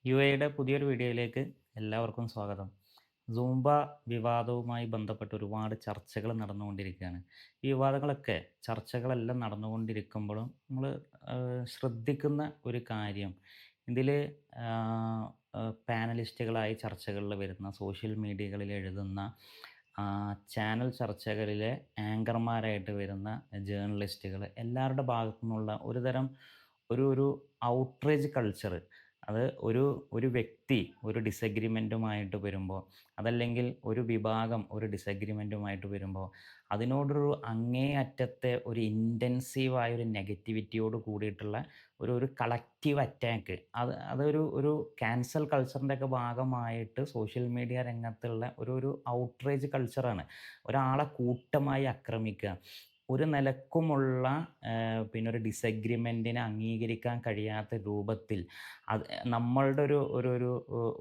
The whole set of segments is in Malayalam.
യു എയുടെ പുതിയൊരു വീഡിയോയിലേക്ക് എല്ലാവർക്കും സ്വാഗതം. സൂംബ വിവാദവുമായി ബന്ധപ്പെട്ട് ഒരുപാട് ചർച്ചകൾ നടന്നുകൊണ്ടിരിക്കുകയാണ്. ഈ വിവാദങ്ങളൊക്കെ ചർച്ചകളെല്ലാം നടന്നുകൊണ്ടിരിക്കുമ്പോഴും നമ്മൾ ശ്രദ്ധിക്കുന്ന ഒരു കാര്യം ഇതിൽ പാനലിസ്റ്റുകളായി ചർച്ചകളിൽ വരുന്ന സോഷ്യൽ മീഡിയകളിൽ എഴുതുന്ന ചാനൽ ചർച്ചകളിലെ ആങ്കർമാരായിട്ട് വരുന്ന ജേർണലിസ്റ്റുകൾ എല്ലാവരുടെ ഭാഗത്തു നിന്നുള്ള ഒരുതരം ഒരു ഔട്ട്റേജ് കൾച്ചർ. അത് ഒരു വ്യക്തി ഒരു ഡിസഗ്രിമെൻറ്റുമായിട്ട് വരുമ്പോൾ, അതല്ലെങ്കിൽ ഒരു വിഭാഗം ഒരു ഡിസഗ്രിമെൻറ്റുമായിട്ട് വരുമ്പോൾ, അതിനോടൊരു അങ്ങേയറ്റത്തെ ഒരു ഇൻറ്റൻസീവായ ഒരു നെഗറ്റിവിറ്റിയോട് കൂടിയിട്ടുള്ള ഒരു കളക്റ്റീവ് അറ്റാക്ക്. അതൊരു ക്യാൻസൽ കൾച്ചറിൻ്റെ ഒക്കെ ഭാഗമായിട്ട് സോഷ്യൽ മീഡിയ രംഗത്തുള്ള ഒരു ഔട്ട്റേജ് കൾച്ചറാണ്. ഒരാളെ കൂട്ടമായി ആക്രമിക്കുക. ഒരു നിലക്കുമുള്ള പിന്നെ ഒരു ഡിസഗ്രിമെൻറ്റിനെ അംഗീകരിക്കാൻ കഴിയാത്ത രൂപത്തിൽ അത് നമ്മളുടെ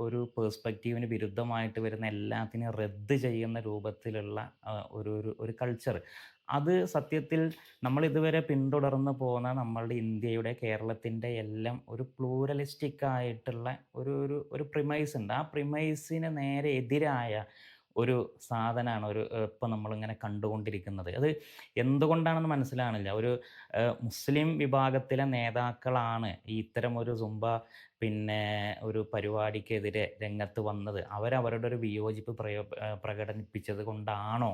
ഒരു പേഴ്സ്പെക്റ്റീവിന് വിരുദ്ധമായിട്ട് വരുന്ന എല്ലാത്തിനെയും റദ്ദ് ചെയ്യുന്ന രൂപത്തിലുള്ള ഒരു കൾച്ചർ. അത് സത്യത്തിൽ നമ്മൾ ഇതുവരെ പിന്തുടർന്ന് പോന്ന നമ്മളുടെ ഇന്ത്യയുടെ, കേരളത്തിൻ്റെ എല്ലാം ഒരു പ്ലൂറലിസ്റ്റിക് ആയിട്ടുള്ള ഒരു പ്രിമൈസ് ഉണ്ട്. ആ പ്രിമൈസിന് നേരെ എതിരായ ഒരു സാധനമാണ് ഇപ്പം നമ്മളിങ്ങനെ കണ്ടുകൊണ്ടിരിക്കുന്നത്. അത് എന്തുകൊണ്ടാണെന്ന് മനസ്സിലാവണില്ല. മുസ്ലിം വിഭാഗത്തിലെ നേതാക്കളാണ് ഈ ഇത്തരം ഒരു പിന്നെ ഒരു പരിപാടിക്കെതിരെ രംഗത്ത് വന്നത്. അവരവരുടെ ഒരു വിയോജിപ്പ് പ്രകടിപ്പിച്ചത് കൊണ്ടാണോ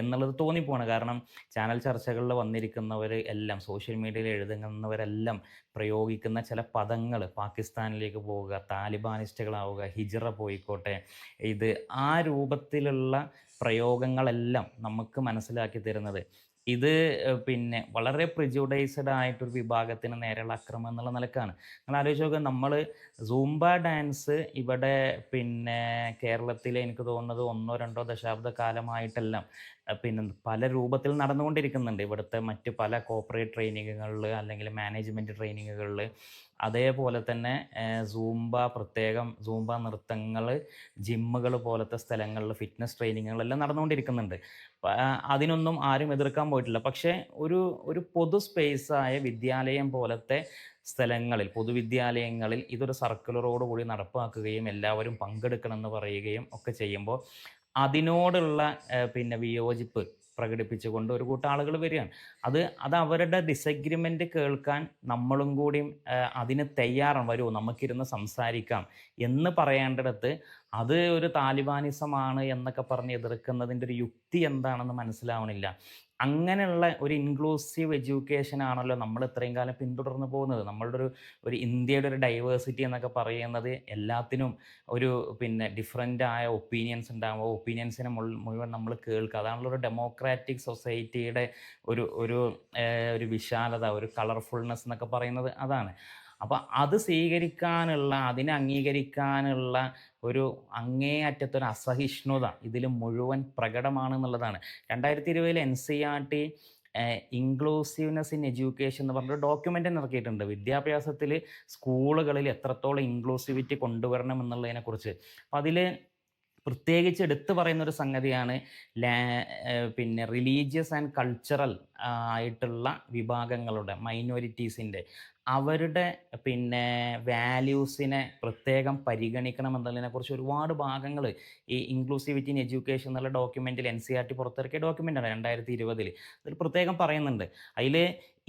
എന്നുള്ളത് തോന്നിപ്പോവാണ്. കാരണം ചാനൽ ചർച്ചകളിൽ വന്നിരിക്കുന്നവർ എല്ലാം, സോഷ്യൽ മീഡിയയിൽ എഴുതുന്നവരെല്ലാം പ്രയോഗിക്കുന്ന ചില പദങ്ങൾ, പാകിസ്ഥാനിലേക്ക് പോവുക, താലിബാനിസ്റ്റുകളാവുക, ഹിജ്റ പോയിക്കോട്ടെ, ഇത് ആ രൂപത്തിലുള്ള പ്രയോഗങ്ങളെല്ലാം നമുക്ക് മനസ്സിലാക്കി തരുന്നത് ഇത് പിന്നെ വളരെ പ്രിജുഡൈസ്ഡ് ആയിട്ടൊരു വിഭാഗത്തിന് നേരെയുള്ള ആക്രമണം എന്നുള്ള നിലക്കാണ്. നിങ്ങൾ ആലോചിച്ച് നോക്കുക, നമ്മൾ സൂംബ ഡാൻസ് ഇവിടെ പിന്നെ കേരളത്തിൽ എനിക്ക് തോന്നുന്നത് 1-2 ദശാബ്ദ കാലമായിട്ടെല്ലാം പിന്നെ പല രൂപത്തിൽ നടന്നുകൊണ്ടിരിക്കുന്നുണ്ട്. ഇവിടുത്തെ മറ്റ് പല കോർപ്പറേറ്റ് ട്രെയിനിങ്ങുകളിൽ, അല്ലെങ്കിൽ മാനേജ്മെൻറ്റ് ട്രെയിനിങ്ങുകളിൽ, അതേപോലെ തന്നെ പ്രത്യേകം സൂംബ നൃത്തങ്ങൾ ജിമ്മുകൾ പോലത്തെ സ്ഥലങ്ങളിൽ ഫിറ്റ്നസ് ട്രെയിനിങ്ങുകളെല്ലാം നടന്നുകൊണ്ടിരിക്കുന്നുണ്ട്. അതിനൊന്നും ആരും എതിർക്കാൻ പോയിട്ടില്ല. പക്ഷേ ഒരു ഒരു പൊതു സ്പേസായ വിദ്യാലയം പോലത്തെ സ്ഥലങ്ങളിൽ, പൊതുവിദ്യാലയങ്ങളിൽ ഇതൊരു സർക്കുലറോട് കൂടി നടപ്പാക്കുകയും എല്ലാവരും പങ്കെടുക്കണമെന്ന് പറയുകയും ഒക്കെ ചെയ്യുമ്പോൾ അതിനോടുള്ള പിന്നെ വിയോജിപ്പ് പ്രകടിപ്പിച്ചുകൊണ്ട് ഒരു കൂട്ടം ആളുകൾ വരികയാണ്. അത് അവരുടെ ഡിസഗ്രിമെൻ്റ് കേൾക്കാൻ നമ്മളും കൂടിയും അതിന് തയ്യാറാണ്. വരൂ നമുക്കിരുന്ന് സംസാരിക്കാം എന്ന് പറയേണ്ടിടത്ത് അത് ഒരു താലിബാനിസമാണ് എന്നൊക്കെ പറഞ്ഞ് എതിർക്കുന്നതിൻ്റെ ഒരു യുക്തി എന്താണെന്ന് മനസ്സിലാവണില്ല. അങ്ങനെയുള്ള ഒരു ഇൻക്ലൂസീവ് എഡ്യൂക്കേഷൻ ആണല്ലോ നമ്മൾ ഇത്രയും കാലം പിന്തുടർന്ന് പോകുന്നത്. നമ്മളുടെ ഒരു ഇന്ത്യയുടെ ഒരു ഡൈവേഴ്സിറ്റി എന്നൊക്കെ പറയുന്നത് എല്ലാത്തിനും ഒരു പിന്നെ ഡിഫറൻ്റ് ആയ ഒപ്പീനിയൻസ് ഉണ്ടാകുമ്പോൾ ഒപ്പീനിയൻസിനെ മുഴുവൻ നമ്മൾ കേൾക്കുക. അതാണല്ലോ ഒരു ഡെമോക്രാറ്റിക് സൊസൈറ്റിയുടെ ഒരു വിശാലത, ഒരു കളർഫുൾനെസ് എന്നൊക്കെ പറയുന്നത് അതാണ്. അപ്പോൾ അത് സ്വീകരിക്കാനുള്ള, അതിനെ അംഗീകരിക്കാനുള്ള ഒരു അങ്ങേയറ്റത്തൊരു അസഹിഷ്ണുത ഇതിൽ മുഴുവൻ പ്രകടമാണെന്നുള്ളതാണ്. 2020 NCERT ഇൻക്ലൂസീവ്നെസ് ഇൻ എഡ്യൂക്കേഷൻ എന്ന് പറഞ്ഞൊരു ഡോക്യുമെൻ്റ് ഇറക്കിയിട്ടുണ്ട്. വിദ്യാഭ്യാസത്തിൽ സ്കൂളുകളിൽ എത്രത്തോളം ഇൻക്ലൂസിവിറ്റി കൊണ്ടുവരണം എന്നുള്ളതിനെക്കുറിച്ച്. അപ്പം അതിൽ പ്രത്യേകിച്ച് എടുത്തു പറയുന്നൊരു സംഗതിയാണ് പിന്നെ റിലീജിയസ് ആൻഡ് കൾച്ചറൽ ആയിട്ടുള്ള വിഭാഗങ്ങളുടെ, മൈനോരിറ്റീസിൻ്റെ അവരുടെ പിന്നെ വാല്യൂസിനെ പ്രത്യേകം പരിഗണിക്കണം എന്നുള്ളതിനെക്കുറിച്ച് ഒരുപാട് ഭാഗങ്ങൾ ഈ ഇൻക്ലൂസിവിറ്റി ഇൻ എഡ്യൂക്കേഷൻ എന്നുള്ള ഡോക്യുമെൻറ്റിൽ NCERT പുറത്തിറക്കിയ ഡോക്യുമെൻ്റാണ് 2020. അതിൽ പ്രത്യേകം പറയുന്നുണ്ട്. അതിൽ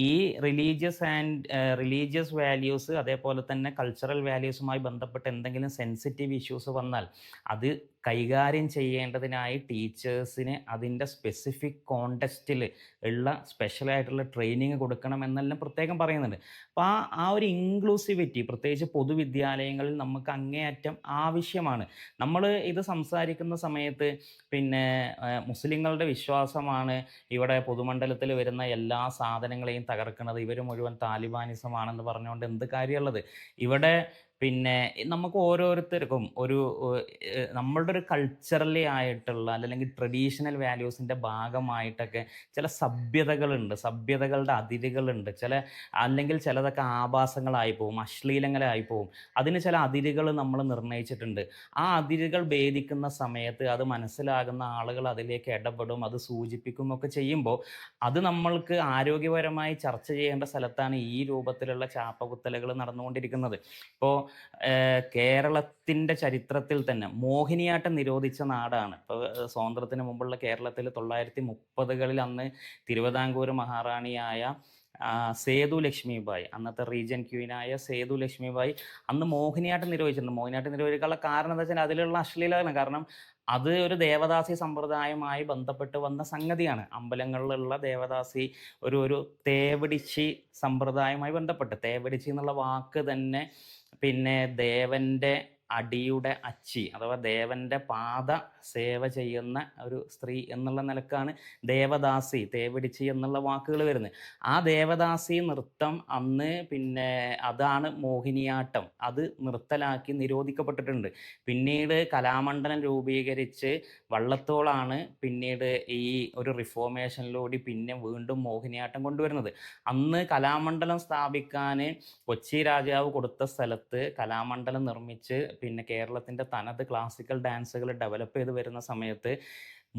ഈ റിലീജിയസ് വാല്യൂസ്, അതേപോലെ തന്നെ കൾച്ചറൽ വാല്യൂസുമായി ബന്ധപ്പെട്ട് എന്തെങ്കിലും സെൻസിറ്റീവ് ഇഷ്യൂസ് വന്നാൽ അത് കൈകാര്യം ചെയ്യേണ്ടതിനായി ടീച്ചേഴ്സിന് അതിൻ്റെ സ്പെസിഫിക് കോണ്ടെക്സ്റ്റിൽ ഉള്ള സ്പെഷ്യലായിട്ടുള്ള ട്രെയിനിങ് കൊടുക്കണം എന്നെല്ലാം പ്രത്യേകം പറയുന്നുണ്ട്. അപ്പോൾ ആ ഒരു ഇൻക്ലൂസിവിറ്റി പ്രത്യേകിച്ച് പൊതുവിദ്യാലയങ്ങളിൽ നമുക്ക് അങ്ങേയറ്റം ആവശ്യമാണ്. നമ്മൾ ഇത് സംസാരിക്കുന്ന സമയത്ത് പിന്നെ മുസ്ലിങ്ങളുടെ വിശ്വാസമാണ് ഇവിടെ പൊതുമണ്ഡലത്തിൽ വരുന്ന എല്ലാ സാധനങ്ങളെയും തകർക്കുന്നത്, ഇവർ മുഴുവൻ താലിബാനിസമാണെന്ന് പറഞ്ഞുകൊണ്ട് എന്ത് കാര്യമുള്ളത്? ഇവിടെ പിന്നെ നമുക്ക് ഓരോരുത്തർക്കും നമ്മളുടെ ഒരു കൾച്ചറലി ആയിട്ടുള്ള അല്ലെങ്കിൽ ട്രഡീഷണൽ വാല്യൂസിൻ്റെ ഭാഗമായിട്ടൊക്കെ ചില സഭ്യതകളുണ്ട്, സഭ്യതകളുടെ അതിരുകളുണ്ട്. അല്ലെങ്കിൽ ചിലതൊക്കെ ആഭാസങ്ങളായി പോവും, അശ്ലീലങ്ങളായി പോവും. അതിന് ചില അതിരുകൾ നമ്മൾ നിർണ്ണയിച്ചിട്ടുണ്ട്. ആ അതിരുകൾ ഭേദിക്കുന്ന സമയത്ത് അത് മനസ്സിലാകുന്ന ആളുകൾ അതിലേക്ക് ഇടപെടും, അത് സൂചിപ്പിക്കും ഒക്കെ ചെയ്യുമ്പോൾ അത് നമ്മൾക്ക് ആരോഗ്യപരമായി ചർച്ച ചെയ്യേണ്ട സ്ഥലത്താണ് ഈ രൂപത്തിലുള്ള ചാപ്പകുത്തലുകൾ നടന്നുകൊണ്ടിരിക്കുന്നത്. ഇപ്പോൾ കേരളത്തിൻ്റെ ചരിത്രത്തിൽ തന്നെ മോഹിനിയാട്ടം നിരോധിച്ച നാടാണ്. ഇപ്പോൾ സ്വാതന്ത്ര്യത്തിന് മുമ്പുള്ള കേരളത്തിൽ 1930കളിൽ അന്ന് തിരുവിതാംകൂർ മഹാറാണിയായ സേതു ലക്ഷ്മിബായി, അന്നത്തെ റീജൻ ക്വീനായ സേതു ലക്ഷ്മിബായി അന്ന് മോഹിനിയാട്ടം നിരോധിച്ചിട്ടുണ്ട്. മോഹിനിയാട്ടം നിരോധിക്കാനുള്ള കാരണം എന്താ വെച്ചാൽ അതിലുള്ള അശ്ലീലമാണ്. കാരണം അത് ഒരു ദേവദാസി സമ്പ്രദായവുമായി ബന്ധപ്പെട്ട് വന്ന സംഗതിയാണ്. അമ്പലങ്ങളിലുള്ള ദേവദാസി ഒരു തേവിടിച്ചി സമ്പ്രദായവുമായി ബന്ധപ്പെട്ട്, തേവിടിച്ചി എന്നുള്ള വാക്ക് തന്നെ പിന്നെ ദേവൻ്റെ അടിയുടെ അച്ചി അഥവാ ദേവൻ്റെ പാദ സേവ ചെയ്യുന്ന ഒരു സ്ത്രീ എന്നുള്ള നിലക്കാണ് ദേവദാസി, തേവിടിച്ചി എന്നുള്ള വാക്കുകൾ വരുന്നത്. ആ ദേവദാസി നൃത്തം അന്ന് പിന്നെ അതാണ് മോഹിനിയാട്ടം. അത് നിർത്തലാക്കി നിരോധിക്കപ്പെട്ടിട്ടുണ്ട്. പിന്നീട് കലാമണ്ഡലം രൂപീകരിച്ച് വള്ളത്തോളാണ് പിന്നീട് ഈ ഒരു റിഫോർമേഷനിലൂടെ പിന്നെ വീണ്ടും മോഹിനിയാട്ടം കൊണ്ടുവരുന്നത്. അന്ന് കലാമണ്ഡലം സ്ഥാപിക്കാൻ കൊച്ചി രാജാവ് കൊടുത്ത സ്ഥലത്ത് കലാമണ്ഡലം നിർമ്മിച്ച് പിന്നെ കേരളത്തിൻ്റെ തനത് ക്ലാസിക്കൽ ഡാൻസുകൾ ഡെവലപ്പ് ചെയ്ത് വരുന്ന സമയത്ത്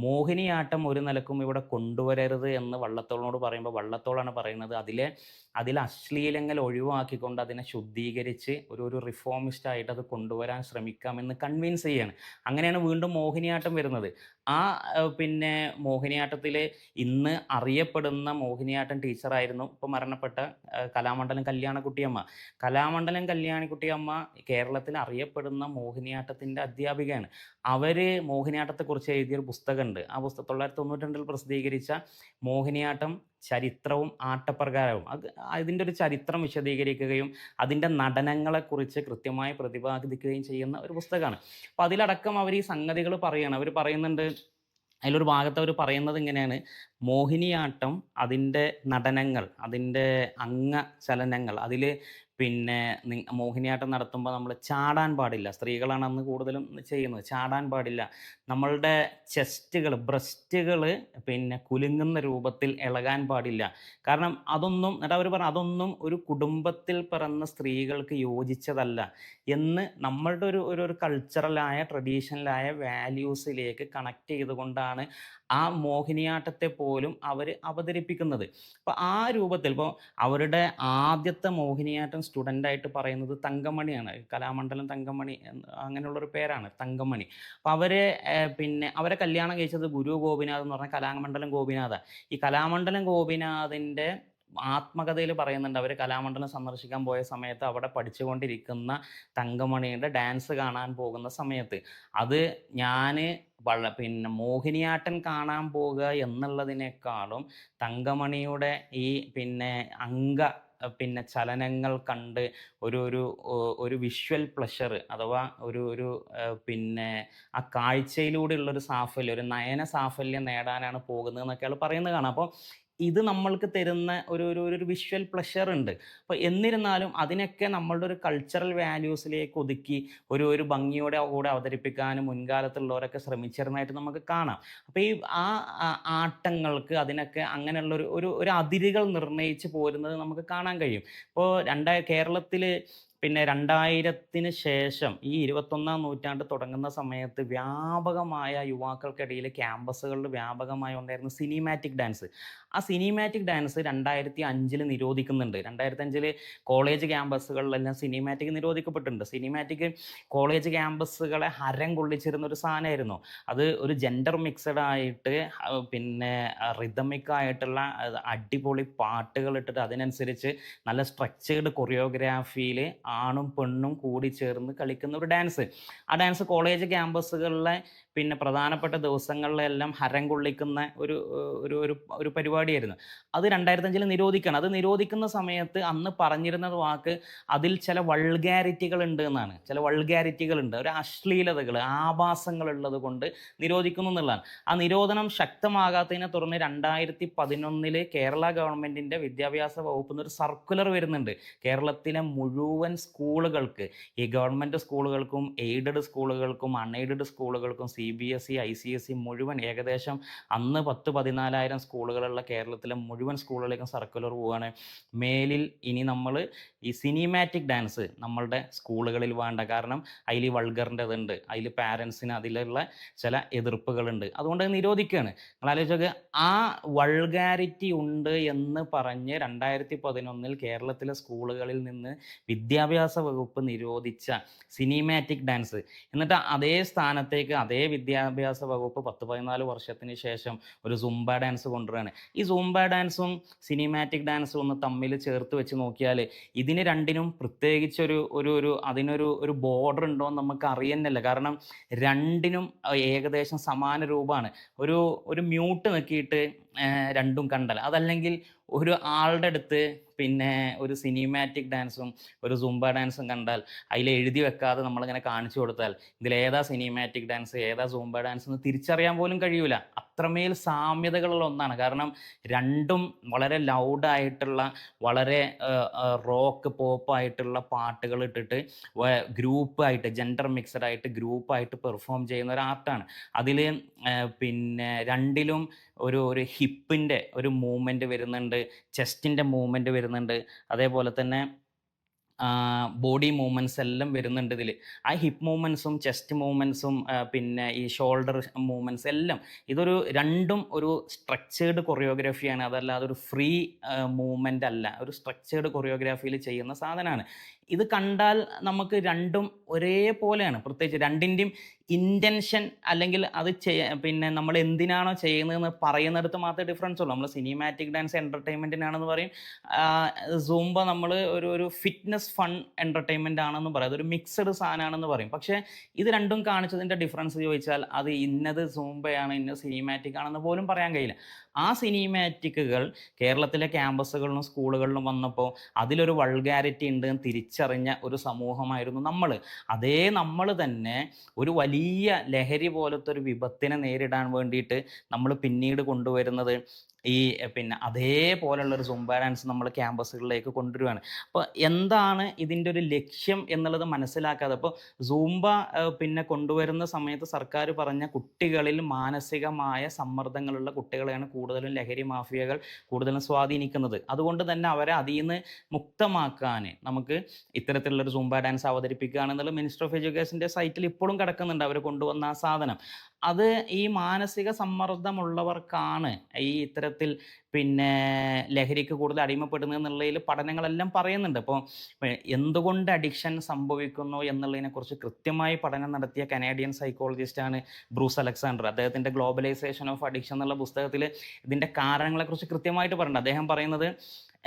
മോഹിനിയാട്ടം ഒരു നിലക്കും ഇവിടെ കൊണ്ടുവരരുത് എന്ന് വള്ളത്തോളിനോട് പറയുമ്പോൾ വള്ളത്തോളാണ് പറയുന്നത് അതിലെ അശ്ലീലങ്ങൾ ഒഴിവാക്കിക്കൊണ്ട് അതിനെ ശുദ്ധീകരിച്ച് ഒരു റിഫോമിസ്റ്റ് ആയിട്ട് അത് കൊണ്ടുവരാൻ ശ്രമിക്കാമെന്ന് കൺവിൻസ് ചെയ്യാണ്. അങ്ങനെയാണ് വീണ്ടും മോഹിനിയാട്ടം വരുന്നത്. ആ പിന്നെ മോഹിനിയാട്ടത്തിൽ ഇന്ന് അറിയപ്പെടുന്ന മോഹിനിയാട്ടം ടീച്ചറായിരുന്നു ഇപ്പോൾ മരണപ്പെട്ട കലാമണ്ഡലം കല്യാണക്കുട്ടിയമ്മ. കലാമണ്ഡലം കല്യാണിക്കുട്ടിയമ്മ കേരളത്തിൽ അറിയപ്പെടുന്ന മോഹിനിയാട്ടത്തിൻ്റെ അധ്യാപികയാണ്. അവർ മോഹിനിയാട്ടത്തെക്കുറിച്ച് എഴുതിയൊരു പുസ്തകമുണ്ട്. ആ പുസ്തകം 1992 പ്രസിദ്ധീകരിച്ച മോഹിനിയാട്ടം ചരിത്രവും ആട്ടപ്രകാരവും, അതിൻ്റെ ഒരു ചരിത്രം വിശദീകരിക്കുകയും അതിൻ്റെ നടനങ്ങളെക്കുറിച്ച് കൃത്യമായി പ്രതിപാദിക്കുകയും ചെയ്യുന്ന ഒരു പുസ്തകമാണ്. അപ്പോൾ അതിലടക്കം അവർ ഈ സംഗതികൾ പറയുകയാണ്. അവർ പറയുന്നുണ്ട്, അതിലൊരു ഭാഗത്ത് അവർ പറയുന്നത് ഇങ്ങനെയാണ്: മോഹിനിയാട്ടം, അതിൻ്റെ നടനങ്ങൾ, അതിൻ്റെ അംഗചലനങ്ങൾ, അതിൽ പിന്നെ മോഹിനിയാട്ടം നടത്തുമ്പോൾ നമ്മൾ ചാടാൻ പാടില്ല. സ്ത്രീകളാണ് അന്ന് കൂടുതലും ചെയ്യുന്നത്. ചാടാൻ പാടില്ല. നമ്മളുടെ ബ്രസ്റ്റുകൾ പിന്നെ കുലുങ്ങുന്ന രൂപത്തിൽ ഇളകാൻ പാടില്ല. കാരണം എന്നിട്ട് അവർ പറഞ്ഞു അതൊന്നും ഒരു കുടുംബത്തിൽ പിറന്ന സ്ത്രീകൾക്ക് യോജിച്ചതല്ല എന്ന് നമ്മളുടെ ഒരു കൾച്ചറലായ ട്രഡീഷണലായ വാല്യൂസിലേക്ക് കണക്ട് ചെയ്തുകൊണ്ടാണ് ആ മോഹിനിയാട്ടത്തെ പോലും അവർ അവതരിപ്പിക്കുന്നത്. അപ്പോൾ ആ രൂപത്തിൽ ഇപ്പോൾ അവരുടെ ആദ്യത്തെ മോഹിനിയാട്ടം സ്റ്റുഡൻ്റായിട്ട് പറയുന്നത് തങ്കമണിയാണ്. കലാമണ്ഡലം തങ്കമണി അങ്ങനെയുള്ളൊരു പേരാണ്, തങ്കമണി. അപ്പോൾ അവരെ കല്യാണം കഴിച്ചത് ഗുരു ഗോപിനാഥ് എന്ന് പറഞ്ഞ കലാമണ്ഡലം ഗോപിനാഥാണ്. ഈ കലാമണ്ഡലം ഗോപിനാഥിൻ്റെ ആത്മകഥയിൽ പറയുന്നുണ്ട്, അവർ കലാമണ്ഡലം സന്ദർശിക്കാൻ പോയ സമയത്ത് അവിടെ പഠിച്ചുകൊണ്ടിരിക്കുന്ന തങ്കമണിയുടെ ഡാൻസ് കാണാൻ പോകുന്ന സമയത്ത് അത് ഞാൻ പിന്നെ മോഹിനിയാട്ടം കാണാൻ പോകുക എന്നുള്ളതിനേക്കാളും തങ്കമണിയുടെ ഈ പിന്നെ ചലനങ്ങൾ കണ്ട് ഒരു വിഷ്വൽ പ്ലഷർ അഥവാ പിന്നെ ആ കാഴ്ചയിലൂടെയുള്ളൊരു സാഫല്യം, ഒരു നയന സാഫല്യം നേടാനാണ് പോകുന്നതെന്നൊക്കെ അയാൾ പറയുന്നത് കാണാം. അപ്പോൾ ഇത് നമ്മൾക്ക് തരുന്ന ഒരു വിഷ്വൽ പ്ലഷർ ഉണ്ട്. അപ്പോൾ എന്നിരുന്നാലും അതിനൊക്കെ നമ്മളുടെ ഒരു കൾച്ചറൽ വാല്യൂസിലേക്ക് ഒതുക്കി ഒരു ഭംഗിയോടെ കൂടെ അവതരിപ്പിക്കാനും മുൻകാലത്തുള്ളവരൊക്കെ ശ്രമിച്ചിരുന്നതായിട്ട് നമുക്ക് കാണാം. അപ്പോൾ ഈ ആട്ടങ്ങൾക്ക് അതിനൊക്കെ അങ്ങനെയുള്ള ഒരു അതിരുകൾ നിർണ്ണയിച്ച് പോരുന്നത് നമുക്ക് കാണാൻ കഴിയും. ഇപ്പോൾ കേരളത്തിൽ പിന്നെ 2000-ന് ശേഷം ഈ 21-ാം നൂറ്റാണ്ട് തുടങ്ങുന്ന സമയത്ത് വ്യാപകമായ യുവാക്കൾക്കിടയിൽ ക്യാമ്പസുകളിൽ വ്യാപകമായി ഉണ്ടായിരുന്ന സിനിമാറ്റിക് ഡാൻസ്. ആ സിനിമാറ്റിക് ഡാൻസ് 2005-ൽ നിരോധിക്കുന്നുണ്ട്. 2005-ൽ കോളേജ് ക്യാമ്പസുകളിലെല്ലാം സിനിമാറ്റിക് നിരോധിക്കപ്പെട്ടിട്ടുണ്ട്. സിനിമാറ്റിക് കോളേജ് ക്യാമ്പസുകളെ ഹരം കൊള്ളിച്ചിരുന്ന ഒരു സാധനമായിരുന്നു. അത് ഒരു ജെൻഡർ മിക്സഡ് ആയിട്ട് പിന്നെ റിതമിക് ആയിട്ടുള്ള അടിപൊളി പാട്ടുകൾ ഇട്ടിട്ട് അതിനനുസരിച്ച് നല്ല സ്ട്രക്ചേർഡ് കൊറിയോഗ്രാഫിയിൽ ആണും പെണ്ണും കൂടി ചേർന്ന് കളിക്കുന്ന ഒരു ഡാൻസ്. ആ ഡാൻസ് കോളേജ് ക്യാമ്പസുകളിലെ പിന്നെ പ്രധാനപ്പെട്ട ദിവസങ്ങളിലെല്ലാം ഹരം കൊള്ളിക്കുന്ന ഒരു പരിപാടിയായിരുന്നു. അത് 2005-ൽ നിരോധിക്കണം. അത് നിരോധിക്കുന്ന സമയത്ത് അന്ന് പറഞ്ഞിരുന്നത് വാക്ക് അതിൽ ചില വൾഗാരിറ്റികൾ ഉണ്ട് എന്നാണ്. ചില വൾഗാരിറ്റികളുണ്ട്, ഒരു അശ്ലീലതകൾ, ആഭാസങ്ങൾ ഉള്ളത് കൊണ്ട് നിരോധിക്കുന്നു എന്നുള്ളതാണ്. ആ നിരോധനം ശക്തമാകാത്തതിനെ തുടർന്ന് 2011-ൽ കേരള ഗവൺമെൻറ്റിൻ്റെ വിദ്യാഭ്യാസ വകുപ്പിൽ നിന്ന് ഒരു സർക്കുലർ വരുന്നുണ്ട്. കേരളത്തിലെ മുഴുവൻ സ്കൂളുകൾക്ക്, ഈ ഗവൺമെൻറ് സ്കൂളുകൾക്കും എയ്ഡഡ് സ്കൂളുകൾക്കും അൺഎയ്ഡഡ് സ്കൂളുകൾക്കും CBSE ICSE മുഴുവൻ ഏകദേശം അന്ന് 10,000-14,000 സ്കൂളുകളുള്ള കേരളത്തിലെ മുഴുവൻ സ്കൂളുകളിലേക്കും സർക്കുലർ പോവുകയാണ്. മേലിൽ ഇനി നമ്മൾ ഈ സിനിമാറ്റിക് ഡാൻസ് നമ്മളുടെ സ്കൂളുകളിൽ വേണ്ട. കാരണം അതിൽ വൾഗറിൻ്റെതുണ്ട്, അതിൽ പാരൻസിന് അതിലുള്ള ചില എതിർപ്പുകളുണ്ട്. അതുകൊണ്ട് അത് നിരോധിക്കുകയാണ്. നിങ്ങൾ ആലോചിച്ച് നോക്കുക, ആ വൾഗാരിറ്റി ഉണ്ട് എന്ന് പറഞ്ഞ് 2011 കേരളത്തിലെ സ്കൂളുകളിൽ നിന്ന് വിദ്യാഭ്യാസ വകുപ്പ് നിരോധിച്ച സിനിമാറ്റിക് ഡാൻസ്, എന്നിട്ട് അതേ സ്ഥാനത്തേക്ക് അതേ വിദ്യാഭ്യാസ വകുപ്പ് 10-14 വർഷത്തിന് ശേഷം ഒരു സുംബ ഡാൻസ് കൊണ്ടുവരികയാണ്. ഈ സുംബ ഡാൻസും സിനിമാറ്റിക് ഡാൻസും ഒന്ന് തമ്മിൽ ചേർത്ത് വെച്ച് നോക്കിയാൽ ഇതിന് രണ്ടിനും പ്രത്യേകിച്ചൊരു ഒരു ഒരു അതിനൊരു ഒരു ബോർഡർ ഉണ്ടോ എന്ന് നമുക്ക് അറിയുന്നില്ല. കാരണം രണ്ടിനും ഏകദേശം സമാന രൂപമാണ്. ഒരു ഒരു മ്യൂട്ട് നോക്കിയിട്ട് രണ്ടും കണ്ടാൽ, അതല്ലെങ്കിൽ ഒരു ആളുടെ അടുത്ത് പിന്നെ ഒരു സിനിമാറ്റിക് ഡാൻസും ഒരു സുംബ ഡാൻസും കണ്ടാൽ അതിൽ എഴുതി വെക്കാതെ നമ്മളിങ്ങനെ കാണിച്ചു കൊടുത്താൽ ഇതിലേതാ സിനിമാറ്റിക് ഡാൻസ് ഏതാ സുംബ ഡാൻസ് എന്ന് തിരിച്ചറിയാൻ പോലും കഴിയൂല. അത്രമേൽ സാമ്യതകളുള്ള ഒന്നാണ്. കാരണം രണ്ടും വളരെ ലൗഡായിട്ടുള്ള, വളരെ റോക്ക് പോപ്പായിട്ടുള്ള പാട്ടുകൾ ഇട്ടിട്ട് ഗ്രൂപ്പായിട്ട്, ജെൻഡർ മിക്സഡ് ആയിട്ട് ഗ്രൂപ്പായിട്ട് പെർഫോം ചെയ്യുന്ന ഒരു ആർട്ടാണ്. അതിൽ പിന്നെ രണ്ടിലും ഒരു ഒരു ഹിപ്പിൻ്റെ ഒരു മൂവ്മെൻറ്റ് വരുന്നുണ്ട്, ചെസ്റ്റിൻ്റെ മൂവ്മെൻറ്റ് വരുന്നുണ്ട്, അതേപോലെ തന്നെ ബോഡി മൂവ്മെൻറ്റ്സ് എല്ലാം വരുന്നുണ്ട് ഇതിൽ. ആ ഹിപ്പ് മൂവ്മെൻറ്റ്സും ചെസ്റ്റ് മൂവ്മെൻറ്റ്സും പിന്നെ ഈ ഷോൾഡർ മൂവ്മെൻറ്റ്സ് എല്ലാം ഇതൊരു രണ്ടും ഒരു സ്ട്രക്ചേർഡ് കൊറിയോഗ്രാഫിയാണ്. അതല്ലാതെ ഒരു ഫ്രീ മൂവ്മെൻ്റ് അല്ല, ഒരു സ്ട്രക്ചേർഡ് കൊറിയോഗ്രാഫിയിൽ ചെയ്യുന്ന സാധനമാണ്. ഇത് കണ്ടാൽ നമുക്ക് രണ്ടും ഒരേപോലെയാണ്. പ്രത്യേകിച്ച് രണ്ടിൻ്റെയും ഇൻറ്റൻഷൻ, അല്ലെങ്കിൽ അത് പിന്നെ നമ്മൾ എന്തിനാണോ ചെയ്യുന്നതെന്ന് പറയുന്നിടത്ത് മാത്രമേ ഡിഫറൻസ് ഉള്ളൂ. നമ്മൾ സിനിമാറ്റിക് ഡാൻസ് എൻ്റർടൈൻമെൻറ്റിനാണെന്ന് പറയും, സൂംബ നമ്മൾ ഒരു ഒരു ഫിറ്റ്നസ് ഫൺ എൻ്റർടൈൻമെൻ്റ് ആണെന്ന് പറയും, അതൊരു മിക്സഡ് സാധനമാണെന്ന് പറയും. പക്ഷേ ഇത് രണ്ടും കാണിച്ചതിൻ്റെ ഡിഫറൻസ് ചോദിച്ചാൽ അത് ഇന്നത് സൂംബയാണ് ഇന്നത് സിനിമാറ്റിക് ആണെന്ന് പോലും പറയാൻ കഴിയില്ല. ആ സിനിമാറ്റിക്കുകൾ കേരളത്തിലെ ക്യാമ്പസുകളിലും സ്കൂളുകളിലും വന്നപ്പോൾ അതിലൊരു വൾഗാരിറ്റി ഉണ്ട് എന്ന് തിരിച്ചറിഞ്ഞ ഒരു സമൂഹമായിരുന്നു നമ്മൾ. അതേ നമ്മൾ തന്നെ ഒരു വലിയ ലഹരി പോലത്തെ ഒരു വിപത്തിനെ നേരിടാൻ വേണ്ടിയിട്ട് നമ്മൾ പിന്നീട് കൊണ്ടുവരുന്നത് ഈ പിന്നെ അതേപോലുള്ളൊരു സുംബ ഡാൻസ് നമ്മൾ ക്യാമ്പസുകളിലേക്ക് കൊണ്ടുവരികയാണ്. അപ്പോൾ എന്താണ് ഇതിൻ്റെ ഒരു ലക്ഷ്യം എന്നുള്ളത് മനസ്സിലാക്കാതെ, അപ്പോൾ സൂംബ പിന്നെ കൊണ്ടുവരുന്ന സമയത്ത് സർക്കാർ പറഞ്ഞ കുട്ടികളിൽ മാനസികമായ സമ്മർദ്ദങ്ങളുള്ള കുട്ടികളെയാണ് കൂടുതലും ലഹരി മാഫിയകൾ കൂടുതലും സ്വാധീനിക്കുന്നത്. അതുകൊണ്ട് തന്നെ അവരെ അതിൽ നിന്ന് മുക്തമാക്കാൻ നമുക്ക് ഇത്തരത്തിലുള്ളൊരു സുംബ ഡാൻസ് അവതരിപ്പിക്കുകയാണെന്നുള്ള മിനിസ്റ്റർ ഓഫ് എഡ്യൂക്കേഷൻ്റെ സൈറ്റിൽ ഇപ്പോഴും കിടക്കുന്നുണ്ട് അവർ കൊണ്ടുവന്ന ആ സാധനം. അത് ഈ മാനസിക സമ്മർദ്ദമുള്ളവർക്കാണ് ഈ ഇത്തരത്തിൽ പിന്നെ ലഹരിക്ക് കൂടുതൽ അടിമപ്പെടുന്നത് എന്നുള്ളതിൽ പഠനങ്ങളെല്ലാം പറയുന്നുണ്ട്. അപ്പോൾ എന്തുകൊണ്ട് അഡിക്ഷൻ സംഭവിക്കുന്നു എന്നുള്ളതിനെക്കുറിച്ച് കൃത്യമായി പഠനം നടത്തിയ കനേഡിയൻ സൈക്കോളജിസ്റ്റാണ് ബ്രൂസ് അലക്സാണ്ടർ. അദ്ദേഹത്തിൻ്റെ ഗ്ലോബലൈസേഷൻ ഓഫ് അഡിക്ഷൻ എന്നുള്ള പുസ്തകത്തിൽ ഇതിൻ്റെ കാരണങ്ങളെക്കുറിച്ച് കൃത്യമായിട്ട് പറയുന്നുണ്ട്. അദ്ദേഹം പറയുന്നത്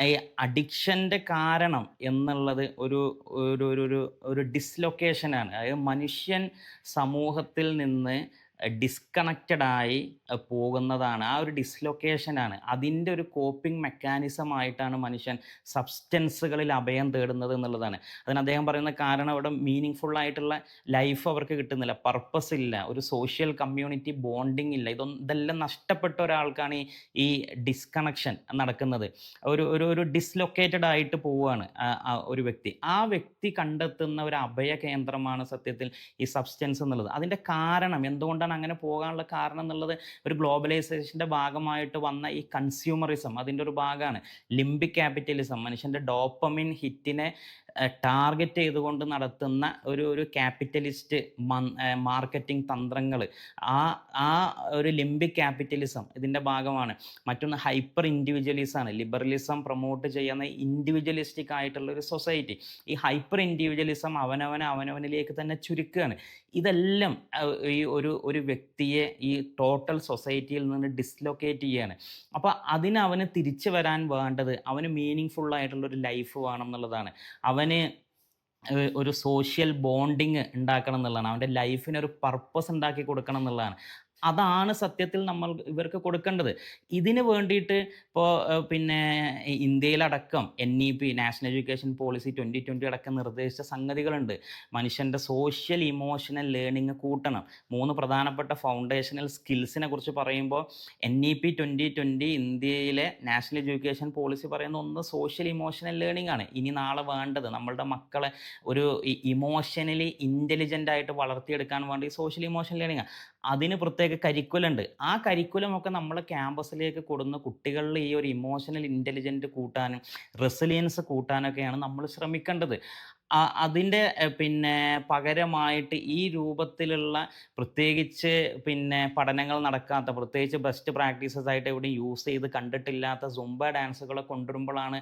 ഈ അഡിക്ഷൻ്റെ കാരണം എന്നുള്ളത് ഒരു ഒരു ഒരു ഒരു ഡിസ്ലൊക്കേഷനാണ്. അതായത് മനുഷ്യൻ സമൂഹത്തിൽ നിന്ന് ഡിസ്കണക്റ്റഡായി പോകുന്നതാണ്. ആ ഒരു ഡിസ്ലൊക്കേഷനാണ്. അതിൻ്റെ ഒരു കോപ്പിംഗ് മെക്കാനിസം ആയിട്ടാണ് മനുഷ്യൻ സബ്സ്റ്റൻസുകളിൽ അഭയം തേടുന്നത് എന്നുള്ളതാണ്. അതിന് അദ്ദേഹം പറയുന്ന കാരണം അവിടെ മീനിങ് ഫുൾ ആയിട്ടുള്ള ലൈഫ് അവർക്ക് കിട്ടുന്നില്ല, പർപ്പസ് ഇല്ല, ഒരു സോഷ്യൽ കമ്മ്യൂണിറ്റി ബോണ്ടിങ് ഇല്ല. ഇതെല്ലാം നഷ്ടപ്പെട്ട ഒരാൾക്കാണ് ഈ ഡിസ്കണക്ഷൻ നടക്കുന്നത്. ഒരു ഒരു ഒരു ഡിസ്ലൊക്കേറ്റഡ് ആയിട്ട് പോവുകയാണ് ഒരു വ്യക്തി. ആ വ്യക്തി കണ്ടെത്തുന്ന ഒരു അഭയ കേന്ദ്രമാണ് സത്യത്തിൽ ഈ സബ്സ്റ്റൻസ് എന്നുള്ളത്. അതിൻ്റെ കാരണം എന്തുകൊണ്ടാണ് അങ്ങനെ പോകാനുള്ള കാരണം എന്നുള്ളത് ഒരു ഗ്ലോബലൈസേഷൻ്റെ ഭാഗമായിട്ട് വന്ന ഈ കൺസ്യൂമറിസം അതിൻ്റെ ഒരു ഭാഗമാണ്. ലിംബിക് ക്യാപിറ്റലിസം, മനുഷ്യൻ്റെ ഡോപ്പമിൻ ഹിറ്റിനെ ടാർഗറ്റ് ചെയ്തുകൊണ്ട് നടത്തുന്ന ഒരു ഒരു ക്യാപിറ്റലിസ്റ്റ് മാർക്കറ്റിംഗ് തന്ത്രങ്ങൾ, ആ ഒരു ലിംബിക് ക്യാപിറ്റലിസം ഇതിൻ്റെ ഭാഗമാണ്. മറ്റൊന്ന് ഹൈപ്പർ ഇൻഡിവിജ്വലിസമാണ്. ലിബറലിസം പ്രൊമോട്ട് ചെയ്യുന്ന ഇൻഡിവിജ്വലിസ്റ്റിക് ആയിട്ടുള്ള ഒരു സൊസൈറ്റി. ഈ ഹൈപ്പർ ഇൻഡിവിജ്വലിസം അവനവനിലേക്ക് തന്നെ ചുരുക്കുകയാണ്. ഇതെല്ലാം ഈ ഒരു വ്യക്തിയെ ഈ ടോട്ടൽ സൊസൈറ്റിയിൽ നിന്ന് ഡിസ്ലൊക്കേറ്റ് ചെയ്യുകയാണ്. അപ്പോൾ അവന് തിരിച്ചു വരാൻ വേണ്ടത് അവന് മീനിങ് ഫുൾ ആയിട്ടുള്ളൊരു ലൈഫ് വേണം എന്നുള്ളതാണ്. അവന് ഒരു സോഷ്യൽ ബോണ്ടിങ് ഉണ്ടാക്കണം എന്നുള്ളതാണ്. അവൻ്റെ ലൈഫിനൊരു പർപ്പസ് ഉണ്ടാക്കി കൊടുക്കണം എന്നുള്ളതാണ്. അതാണ് സത്യത്തിൽ നമ്മൾ ഇവർക്ക് കൊടുക്കേണ്ടത്. ഇതിന് വേണ്ടിയിട്ട് ഇപ്പോൾ പിന്നെ ഇന്ത്യയിലടക്കം NEP നാഷണൽ എഡ്യൂക്കേഷൻ പോളിസി 2020 അടക്കം നിർദ്ദേശിച്ച സംഗതികളുണ്ട്. മനുഷ്യൻ്റെ സോഷ്യൽ ഇമോഷണൽ ലേണിംഗ് കൂട്ടണം. 3 പ്രധാനപ്പെട്ട ഫൗണ്ടേഷണൽ സ്കിൽസിനെ കുറിച്ച് പറയുമ്പോൾ NEP 2020 ഇന്ത്യയിലെ നാഷണൽ എഡ്യൂക്കേഷൻ പോളിസി പറയുന്ന ഒന്ന് സോഷ്യൽ ഇമോഷണൽ ലേണിംഗ് ആണ്. ഇനി നാളെ വേണ്ടത് നമ്മളുടെ മക്കളെ ഒരു ഇമോഷണലി ഇൻ്റലിജൻ്റ് ആയിട്ട് വളർത്തിയെടുക്കാൻ വേണ്ടി സോഷ്യൽ ഇമോഷണൽ ലേണിംഗ് ആണ്. അതിന് പ്രത്യേക പ്രത്യേക കരിക്കുലം ഉണ്ട്. ആ കരിക്കുലം ഒക്കെ നമ്മൾ ക്യാമ്പസിലേക്ക് കൊടുന്ന് കുട്ടികളിൽ ഈ ഒരു ഇമോഷണൽ ഇന്റലിജന്റ് കൂട്ടാനും റെസിലിയൻസ് കൂട്ടാനൊക്കെയാണ് നമ്മൾ ശ്രമിക്കേണ്ടത്. അതിൻ്റെ പിന്നെ പകരമായിട്ട് ഈ രൂപത്തിലുള്ള പ്രത്യേകിച്ച് പഠനങ്ങൾ നടക്കാത്ത, പ്രത്യേകിച്ച് ബെസ്റ്റ് പ്രാക്ടീസസ് ആയിട്ട് എവിടെയും യൂസ് ചെയ്ത് കണ്ടിട്ടില്ലാത്ത സുംബ ഡാൻസുകളെ കൊണ്ടുവരുമ്പോഴാണ്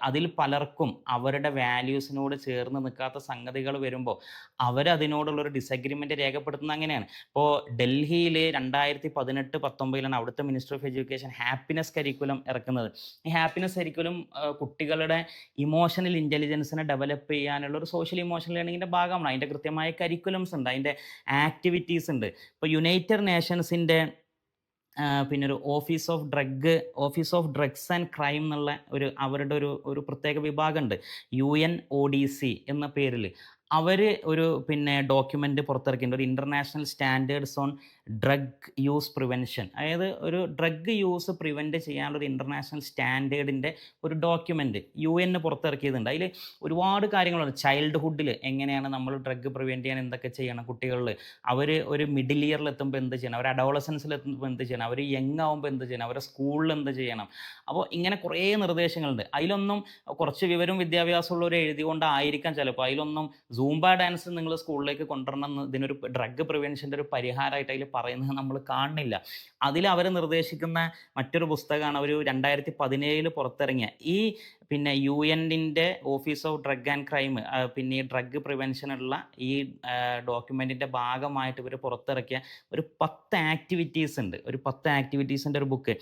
അതിൽ പലർക്കും അവരുടെ വാല്യൂസിനോട് ചേർന്ന് നിൽക്കാത്ത സംഗതികൾ വരുമ്പോൾ അവരതിനോടുള്ളൊരു ഡിസഗ്രിമെൻ്റ് രേഖപ്പെടുത്തുന്നത് അങ്ങനെയാണ്. ഇപ്പോൾ ഡൽഹിയിൽ 2018-19 അവിടുത്തെ minister of education happiness curriculum ഇറക്കുന്നത്. ഈ ഹാപ്പിനെസ് കരിക്കുലം കുട്ടികളുടെ ഇമോഷണൽ ഇൻ്റലിജൻസിനെ ഡെവലപ്പ് ചെയ്യാനുള്ള ഒരു സോഷ്യൽ ഇമോഷണൽ ലേണിങ്ങിൻ്റെ ഭാഗമാണ്. അതിൻ്റെ കൃത്യമായ കരിക്കുലംസ് ഉണ്ട്, അതിൻ്റെ ആക്ടിവിറ്റീസ് ഉണ്ട്. ഇപ്പോൾ യുണൈറ്റഡ് നേഷൻസിൻ്റെ പിന്നെ ഒരു office of drugs and crime എന്നുള്ള അവരുടെ ഒരു പ്രത്യേക വിഭാഗമുണ്ട്, UNODC എന്ന പേരിൽ. അവർ ഒരു ഡോക്യുമെൻ്റ് പുറത്തിറക്കിയിട്ടുണ്ട്, ഒരു international standards on drug use prevention. അതായത് ഒരു ഡ്രഗ് യൂസ് പ്രിവെൻറ്റ് ചെയ്യാനുള്ള ഒരു ഇൻ്റർനാഷണൽ സ്റ്റാൻഡേർഡിൻ്റെ ഒരു ഡോക്യുമെൻ്റ് UN പുറത്തിറക്കിയതുണ്ട്. അതിൽ ഒരുപാട് കാര്യങ്ങളുണ്ട്. ചൈൽഡ്ഹുഡിൽ എങ്ങനെയാണ് നമ്മൾ ഡ്രഗ് പ്രിവെൻറ്റ് ചെയ്യാൻ എന്തൊക്കെ ചെയ്യണം, കുട്ടികളിൽ അവർ ഒരു മിഡിൽ ഇയറിൽ എത്തുമ്പോൾ എന്ത് ചെയ്യണം, അവർ അഡോളസൻസിൽ എത്തുമ്പോൾ എന്ത് ചെയ്യണം, അവർ യങ് ആകുമ്പോൾ എന്ത് ചെയ്യണം, അവരുടെ സ്കൂളിൽ എന്ത് ചെയ്യണം. അപ്പോൾ ഇങ്ങനെ കുറേ നിർദ്ദേശങ്ങളുണ്ട്. അതിലൊന്നും കുറച്ച് വിവരവും വിദ്യാഭ്യാസമുള്ളവർ എഴുതിക്കൊണ്ടായിരിക്കാം ചിലപ്പോൾ അതിലൊന്നും സൂംബ ഡാൻസ് നിങ്ങൾ സ്കൂളിലേക്ക് കൊണ്ടുവരണം ഇതിനൊരു ഡ്രഗ് പ്രിവെൻഷൻ്റെ ഒരു പരിഹാരമായിട്ട് അതിൽ പറയുന്നത് നമ്മൾ കാണുന്നില്ല. അതിൽ അവർ നിർദ്ദേശിക്കുന്ന മറ്റൊരു പുസ്തകമാണ് ഒരു 2017 പുറത്തിറങ്ങിയ ഈ UN office of drug and crime ഈ ഡ്രഗ് പ്രിവെൻഷനുള്ള ഈ ഡോക്യുമെൻറ്റിൻ്റെ ഭാഗമായിട്ട് ഇവർ പുറത്തിറക്കിയ ഒരു 10 ആക്ടിവിറ്റീസ് ഉണ്ട്. ഒരു 10 ആക്ടിവിറ്റീസിൻ്റെ ഒരു book,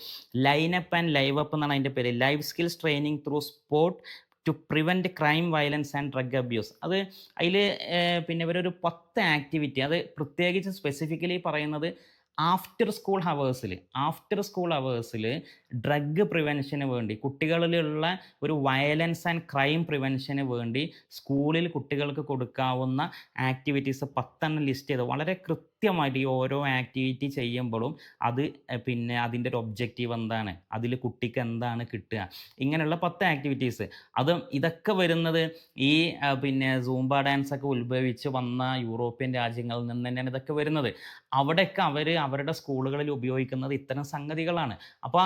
line up and live up എന്നാണ് അതിൻ്റെ പേര്. Life skills training through sport to prevent crime, violence and drug abuse. അത് അതിൽ ഇവരൊരു 10 ആക്ടിവിറ്റി, അത് പ്രത്യേകിച്ച് സ്പെസിഫിക്കലി പറയുന്നത് ആഫ്റ്റർ സ്കൂൾ ഹവേഴ്സിൽ ഡ്രഗ് പ്രിവെൻഷന് വേണ്ടി, കുട്ടികളിലുള്ള ഒരു വയലൻസ് ആൻഡ് ക്രൈം പ്രിവെൻഷന് വേണ്ടി സ്കൂളിൽ കുട്ടികൾക്ക് കൊടുക്കാവുന്ന ആക്ടിവിറ്റീസ് 10 ലിസ്റ്റ് ചെയ്ത് വളരെ കൃത്യമായിട്ട് ഈ ഓരോ ആക്ടിവിറ്റി ചെയ്യുമ്പോഴും അത് അതിൻ്റെ ഒരു ഒബ്ജക്റ്റീവ് എന്താണ്, അതിൽ കുട്ടിക്ക് എന്താണ് കിട്ടുക, ഇങ്ങനെയുള്ള 10 ആക്ടിവിറ്റീസ്. ഇതൊക്കെ വരുന്നത് ഈ സൂംബ ഡാൻസ് ഒക്കെ ഉത്ഭവിച്ച് വന്ന യൂറോപ്യൻ രാജ്യങ്ങളിൽ നിന്ന് തന്നെയാണ് ഇതൊക്കെ വരുന്നത്. അവിടെയൊക്കെ അവരുടെ സ്കൂളുകളിൽ ഉപയോഗിക്കുന്നത് ഇത്തരം സംഗതികളാണ്. അപ്പോൾ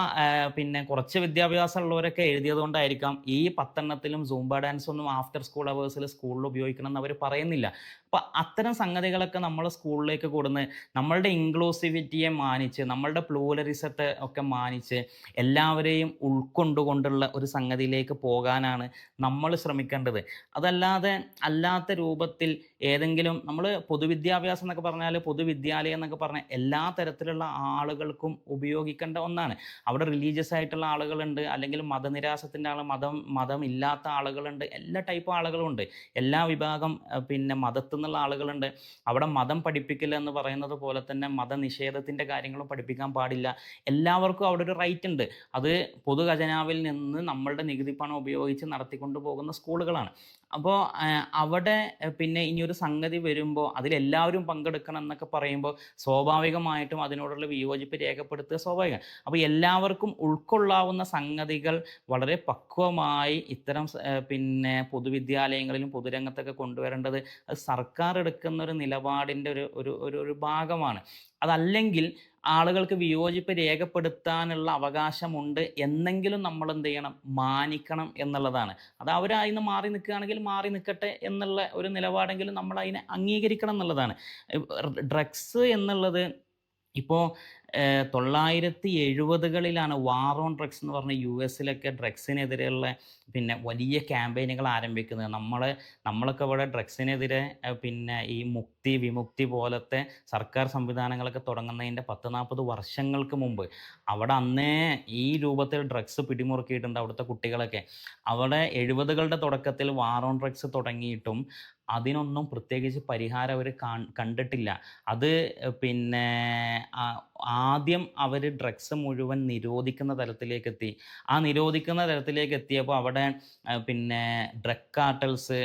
കുറച്ച് വിദ്യാഭ്യാസം ഉള്ളവരൊക്കെ എഴുതിയത് കൊണ്ടായിരിക്കാം ഈ 10 സൂംബ ഡാൻസ് ഒന്നും ആഫ്റ്റർ സ്കൂൾ അവേഴ്സിൽ സ്കൂളിൽ ഉപയോഗിക്കണം എന്ന് അവർ പറയുന്നില്ല. അപ്പോൾ അത്തരം സംഗതികളൊക്കെ നമ്മൾ സ്കൂളിലേക്ക് കൊടുന്ന് നമ്മളുടെ ഇൻക്ലൂസിവിറ്റിയെ മാനിച്ച്, നമ്മളുടെ പ്ലൂരലിസത്തെ ഒക്കെ മാനിച്ച് എല്ലാവരെയും ഉൾക്കൊണ്ടുകൊണ്ടുള്ള ഒരു സംഗതിയിലേക്ക് പോകാനാണ് നമ്മൾ ശ്രമിക്കേണ്ടത്. അല്ലാത്ത രൂപത്തിൽ ഏതെങ്കിലും നമ്മൾ പൊതുവിദ്യാഭ്യാസം എന്നൊക്കെ പറഞ്ഞാൽ, പൊതുവിദ്യാലയം എന്നൊക്കെ പറഞ്ഞാൽ എല്ലാ തരത്തിലുള്ള ആളുകൾക്കും ഉപയോഗിക്കേണ്ട ഒന്നാണ്. അവിടെ റിലീജിയസ് ആയിട്ടുള്ള ആളുകളുണ്ട്, അല്ലെങ്കിൽ മതനിരാസത്തിൻ്റെ മതമില്ലാത്ത ആളുകളുണ്ട്, എല്ലാ ടൈപ്പ് ആളുകളുണ്ട്, എല്ലാ വിഭാഗം മതത്തിൽ നിന്നുള്ള ആളുകളുണ്ട്. അവിടെ മതം പഠിപ്പിക്കില്ല എന്ന് പറയുന്നത് പോലെ തന്നെ മതനിഷേധത്തിൻ്റെ കാര്യങ്ങളും പഠിപ്പിക്കാൻ പാടില്ല. എല്ലാവർക്കും അവിടെ ഒരു റൈറ്റ് ഉണ്ട്. അത് പൊതു ഖജനാവിൽ നിന്ന് നമ്മളുടെ നികുതി പണം ഉപയോഗിച്ച് നടത്തിക്കൊണ്ടു പോകുന്ന സ്കൂളുകളാണ്. അപ്പോൾ അവിടെ ഇനിയൊരു സംഗതി വരുമ്പോൾ അതിലെല്ലാവരും പങ്കെടുക്കണം എന്നൊക്കെ പറയുമ്പോൾ സ്വാഭാവികമായിട്ടും അതിനോടുള്ള വിയോജിപ്പ് രേഖപ്പെടുത്തുക സ്വാഭാവികം. അപ്പോൾ എല്ലാവർക്കും ഉൾക്കൊള്ളാവുന്ന സംഗതികൾ വളരെ പക്വമായി ഇത്തരം പൊതുവിദ്യാലയങ്ങളിലും പൊതുരംഗത്തൊക്കെ കൊണ്ടുവരേണ്ടത് അത് സർക്കാർ എടുക്കുന്ന ഒരു നിലപാടിൻ്റെ ഒരു ഭാഗമാണ്. അതല്ലെങ്കിൽ ആളുകൾക്ക് വിയോജിപ്പ് രേഖപ്പെടുത്താനുള്ള അവകാശമുണ്ട് എന്നെങ്കിലും നമ്മൾ എന്ത് ചെയ്യണം, മാനിക്കണം എന്നുള്ളതാണ്. അത് അവരതിന് മാറി നിൽക്കുകയാണെങ്കിൽ മാറി നിൽക്കട്ടെ എന്നുള്ള ഒരു നിലപാടെങ്കിലും നമ്മൾ അതിനെ അംഗീകരിക്കണം എന്നുള്ളതാണ്. ഡ്രഗ്സ് എന്നുള്ളത് ഇപ്പോൾ 1970കളിലാണ് വാർ ഓൺ ഡ്രഗ്സ് എന്ന് പറഞ്ഞ് US ഡ്രഗ്സിനെതിരെയുള്ള വലിയ ക്യാമ്പയിനുകൾ ആരംഭിക്കുന്നത്. നമ്മളൊക്കെ ഇവിടെ ഡ്രഗ്സിനെതിരെ ഈ മുക്തി വിമുക്തി പോലത്തെ സർക്കാർ സംവിധാനങ്ങളൊക്കെ തുടങ്ങുന്നതിൻ്റെ 10-40 വർഷങ്ങൾക്ക് മുമ്പ് അവിടെ അന്നേ ഈ രൂപത്തിൽ ഡ്രഗ്സ് പിടിമുറുക്കിയിട്ടുണ്ട് അവിടുത്തെ കുട്ടികളൊക്കെ. അവിടെ 70കളുടെ തുടക്കത്തിൽ വാർ ഓൺ ഡ്രഗ്സ് തുടങ്ങിയിട്ടും അതിനൊന്നും പ്രത്യേകിച്ച് പരിഹാരം അവർ കണ്ടിട്ടില്ല. അത് ആദ്യം അവർ ഡ്രഗ്സ് മുഴുവൻ നിരോധിക്കുന്ന തലത്തിലേക്ക് എത്തിയപ്പോൾ അവിടെ ഡ്രഗ് കാർട്ടൽസ്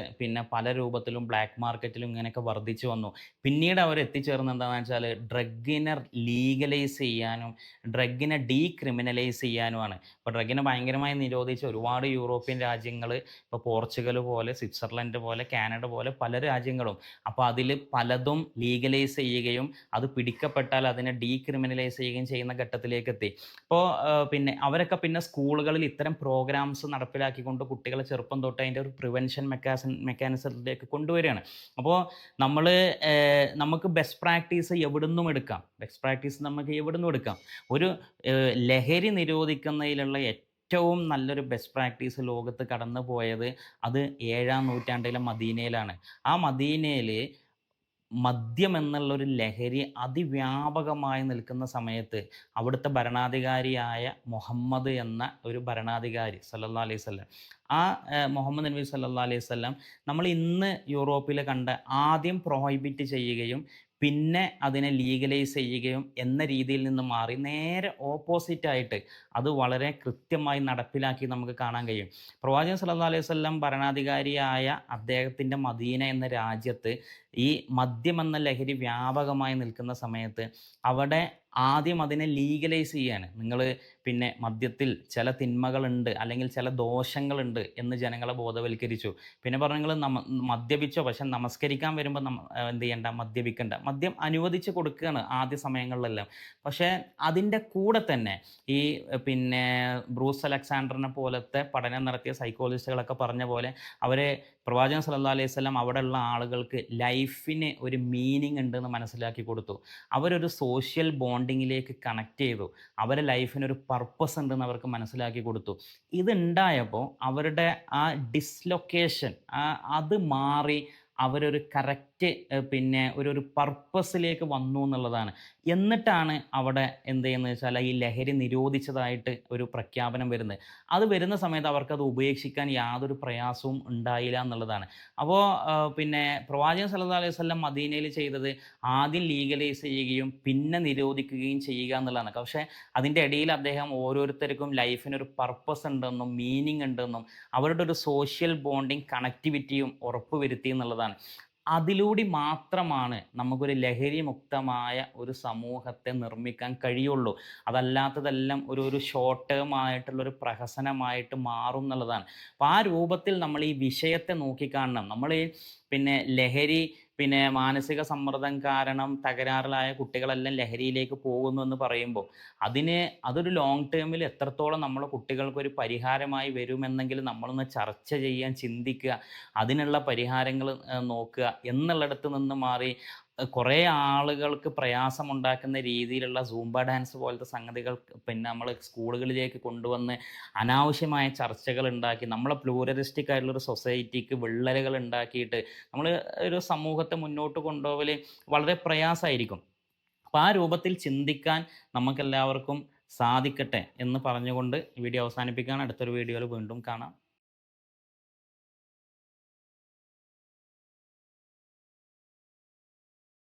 പല രൂപത്തിലും ബ്ലാക്ക് മാർക്കറ്റിലും ഇങ്ങനെയൊക്കെ വർദ്ധിച്ചു വന്നു. പിന്നീട് അവർ എത്തിച്ചേർന്ന് എന്താണെന്ന് വെച്ചാൽ ഡ്രഗിനെ ലീഗലൈസ് ചെയ്യാനും ഡ്രഗിനെ ഡീക്രിമിനലൈസ് ചെയ്യാനുമാണ്. ഇപ്പോൾ ഡ്രഗിനെ ഭയങ്കരമായി നിരോധിച്ച ഒരുപാട് യൂറോപ്യൻ രാജ്യങ്ങൾ, ഇപ്പോൾ പോർച്ചുഗൽ പോലെ, സ്വിറ്റ്സർലൻഡ് പോലെ, കാനഡ പോലെ പല രാജ്യങ്ങളും, അപ്പോൾ അതിൽ പലതും ലീഗലൈസ് ചെയ്യുകയും അത് പിടിക്കപ്പെട്ടാൽ അതിനെ ഡീക്രിമിനലൈസ് ചെയ്യുകയും ചെയ്യുന്ന ഘട്ടത്തിലേക്ക് എത്തി. ഇപ്പോൾ പിന്നെ അവരൊക്കെ പിന്നെ സ്കൂളുകളിൽ ഇത്തരം പ്രോഗ്രാംസ് നടപ്പിലാക്കിക്കൊണ്ട് കുട്ടികളെ ചെറുപ്പം തൊട്ട് അതിൻ്റെ ഒരു പ്രിവെൻഷൻ മെക്കാനിസത്തിലേക്ക് കൊണ്ടുവരികയാണ്. അപ്പോൾ നമ്മൾ നമുക്ക് ബെസ്റ്റ് പ്രാക്ടീസ് എവിടുന്നും എടുക്കാം. ബെസ്റ്റ് പ്രാക്ടീസ് നമുക്ക് എവിടുന്നും എടുക്കാം. ഒരു ലഹരി നിരോധിക്കുന്നതിലുള്ള ഏറ്റവും നല്ലൊരു ബെസ്റ്റ് പ്രാക്ടീസ് ലോകത്ത് കടന്നു പോയത് അത് 7-ാം നൂറ്റാണ്ടിലെ മദീനയിലാണ്. ആ മദീനയിൽ മദ്യം എന്നുള്ളൊരു ലഹരി അതിവ്യാപകമായി നിൽക്കുന്ന സമയത്ത് അവിടുത്തെ ഭരണാധികാരിയായ മുഹമ്മദ് എന്ന ഒരു ഭരണാധികാരി സല്ലല്ലാഹു അലൈഹി വസല്ലം, ആ മുഹമ്മദ് നബി സല്ലല്ലാഹു അലൈഹി വസല്ലം നമ്മൾ ഇന്ന് യൂറോപ്പിൽ കണ്ട ആദ്യം പ്രൊഹിബിറ്റ് ചെയ്യുകയും പിന്നെ അതിനെ ലീഗലൈസ് ചെയ്യുകയും എന്ന രീതിയിൽ നിന്ന് മാറി നേരെ ഓപ്പോസിറ്റ് ആയിട്ട് അത് വളരെ കൃത്യമായി നടപ്പിലാക്കി നമുക്ക് കാണാൻ കഴിയും. പ്രവാചകൻ സല്ലല്ലാഹു അലൈഹി വസല്ലം ഭരണാധികാരിയായ അദ്ദേഹത്തിൻ്റെ മദീന എന്ന രാജ്യത്ത് ഈ മദ്യം എന്ന ലഹരി വ്യാപകമായി നിൽക്കുന്ന സമയത്ത് അവിടെ ആദ്യം അതിനെ ലീഗലൈസ് ചെയ്യാണ്. നിങ്ങൾ പിന്നെ മദ്യത്തിൽ ചില തിന്മകളുണ്ട് അല്ലെങ്കിൽ ചില ദോഷങ്ങളുണ്ട് എന്ന് ജനങ്ങളെ ബോധവൽക്കരിച്ചു. പിന്നെ പറഞ്ഞു നിങ്ങൾ മദ്യപിച്ചോ, പക്ഷെ നമസ്കരിക്കാൻ വരുമ്പോൾ എന്ത് ചെയ്യണ്ട, മദ്യപിക്കണ്ട. മദ്യം അനുവദിച്ച് കൊടുക്കുകയാണ് ആദ്യ സമയങ്ങളിലെല്ലാം. പക്ഷേ അതിൻ്റെ കൂടെ തന്നെ ഈ പിന്നെ ബ്രൂസ് അലക്സാണ്ടറിനെ പോലത്തെ പഠനം നടത്തിയ സൈക്കോളജിസ്റ്റുകളൊക്കെ പറഞ്ഞ പോലെ അവരെ പ്രവാചകൻ സല്ലല്ലാഹു അലൈഹി വസല്ലം അവിടെയുള്ള ആളുകൾക്ക് ലൈഫിന് ഒരു മീനിങ് ഉണ്ടെന്ന് മനസ്സിലാക്കി കൊടുത്തു. അവരൊരു സോഷ്യൽ ബോണ്ടിങ്ങിലേക്ക് കണക്ട് ചെയ്തു. അവരെ ലൈഫിനൊരു പർപ്പസ് ഉണ്ടെന്ന് അവർക്ക് മനസ്സിലാക്കി കൊടുത്തു. ഇതുണ്ടായപ്പോൾ അവരുടെ ആ ഡിസ്ലൊക്കേഷൻ അത് മാറി അവരൊരു കറക്റ്റ് പിന്നെ ഒരു പർപ്പസിലേക്ക് വന്നു എന്നുള്ളതാണ്. എന്നിട്ടാണ് അവിടെ എന്ത് ചെയ്യുന്നത് വെച്ചാൽ ഈ ലഹരി നിരോധിച്ചതായിട്ട് ഒരു പ്രഖ്യാപനം വരുന്നത്. അത് വരുന്ന സമയത്ത് അവർക്കത് ഉപേക്ഷിക്കാൻ യാതൊരു പ്രയാസവും ഉണ്ടായില്ല എന്നുള്ളതാണ്. അപ്പോൾ പിന്നെ പ്രവാചകൻ സല്ലല്ലാഹു അലൈഹി വസല്ലം മദീനയിൽ ചെയ്തത് ആദ്യം ലീഗലൈസ് ചെയ്യുകയും പിന്നെ നിരോധിക്കുകയും ചെയ്യുക എന്നുള്ളതാണ്. പക്ഷേ അതിൻ്റെ ഇടയിൽ അദ്ദേഹം ഓരോരുത്തർക്കും ലൈഫിനൊരു പർപ്പസ് ഉണ്ടെന്നും മീനിങ് ഉണ്ടെന്നും അവരുടെ ഒരു സോഷ്യൽ ബോണ്ടിങ് കണക്ടിവിറ്റിയും ഉറപ്പുവരുത്തി എന്നുള്ളതാണ്. അതിലൂടെ മാത്രമാണ് നമുക്കൊരു ലഹരി മുക്തമായ ഒരു സമൂഹത്തെ നിർമ്മിക്കാൻ കഴിയുള്ളൂ. അതല്ലാത്തതെല്ലാം ഒരു ഷോർട്ട് ടേം ആയിട്ടുള്ളൊരു പ്രഹസനമായിട്ട് മാറും എന്നുള്ളതാണ്. അപ്പോൾ ആ രൂപത്തിൽ നമ്മൾ ഈ വിഷയത്തെ നോക്കിക്കാണണം. നമ്മൾ ഈ പിന്നെ ലഹരി പിന്നെ മാനസിക സമ്മർദ്ദം കാരണം തകരാറിലായ കുട്ടികളെല്ലാം ലഹരിയിലേക്ക് പോകുന്നു എന്ന് പറയുമ്പോൾ അതൊരു ലോങ് ടേമിൽ എത്രത്തോളം നമ്മളെ കുട്ടികൾക്കൊരു പരിഹാരമായി വരുമെന്നെങ്കിലും നമ്മളൊന്ന് ചർച്ച ചെയ്യാൻ ചിന്തിക്കുക, അതിനുള്ള പരിഹാരങ്ങൾ നോക്കുക എന്നുള്ളിടത്ത് നിന്ന് മാറി കുറേ ആളുകൾക്ക് പ്രയാസമുണ്ടാക്കുന്ന രീതിയിലുള്ള സൂംബ ഡാൻസ് പോലത്തെ സംഗതികൾ പിന്നെ നമ്മൾ സ്കൂളുകളിലേക്ക് കൊണ്ടുവന്ന് അനാവശ്യമായ ചർച്ചകൾ ഉണ്ടാക്കി നമ്മളെ പ്ലൂറലിസ്റ്റിക് ആയിട്ടുള്ളൊരു സൊസൈറ്റിക്ക് വിള്ളലുകൾ ഉണ്ടാക്കിയിട്ട് നമ്മൾ ഒരു സമൂഹത്തെ മുന്നോട്ട് കൊണ്ടുപോകൽ വളരെ പ്രയാസമായിരിക്കും. അപ്പോൾ ആ രൂപത്തിൽ ചിന്തിക്കാൻ നമുക്കെല്ലാവർക്കും സാധിക്കട്ടെ എന്ന് പറഞ്ഞുകൊണ്ട് വീഡിയോ അവസാനിപ്പിക്കുകയാണ്. അടുത്തൊരു വീഡിയോയിൽ വീണ്ടും കാണാം.